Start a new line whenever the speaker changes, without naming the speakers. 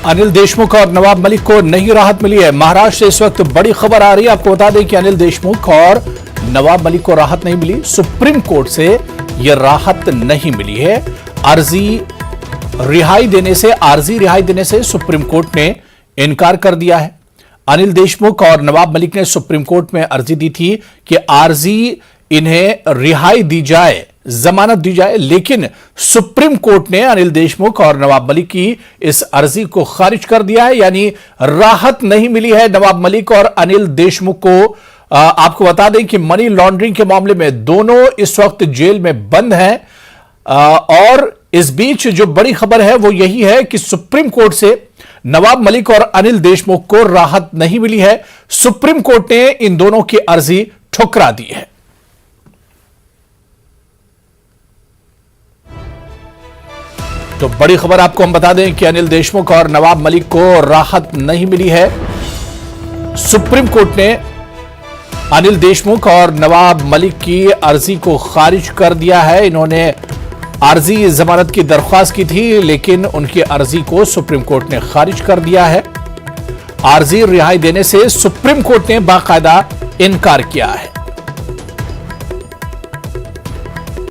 अनिल देशमुख और नवाब मलिक को नई राहत मिली है। महाराष्ट्र से इस वक्त बड़ी खबर आ रही है। आपको बता दें कि अनिल देशमुख और नवाब मलिक को राहत नहीं मिली। सुप्रीम कोर्ट से यह राहत नहीं मिली है। आरजी रिहाई देने से सुप्रीम कोर्ट ने इनकार कर दिया है। अनिल देशमुख और नवाब मलिक ने सुप्रीम कोर्ट में अर्जी दी थी कि आरजी इन्हें रिहाई दी जाए, जमानत दी जाए, लेकिन सुप्रीम कोर्ट ने अनिल देशमुख और नवाब मलिक की इस अर्जी को खारिज कर दिया है। यानी राहत नहीं मिली है नवाब मलिक और अनिल देशमुख को। आपको बता दें कि मनी लॉन्ड्रिंग के मामले में दोनों इस वक्त जेल में बंद हैं। और इस बीच जो बड़ी खबर है वो यही है कि सुप्रीम कोर्ट से नवाब मलिक और अनिल देशमुख को राहत नहीं मिली है। सुप्रीम कोर्ट ने इन दोनों की अर्जी ठुकरा दी है। तो बड़ी खबर आपको हम बता दें कि अनिल देशमुख और नवाब मलिक को राहत नहीं मिली है। सुप्रीम कोर्ट ने अनिल देशमुख और नवाब मलिक की अर्जी को खारिज कर दिया है। इन्होंने अर्जी जमानत की दरख्वास्त की थी, लेकिन उनकी अर्जी को सुप्रीम कोर्ट ने खारिज कर दिया है। अर्जी रिहाई देने से सुप्रीम कोर्ट ने बाकायदा इनकार किया है।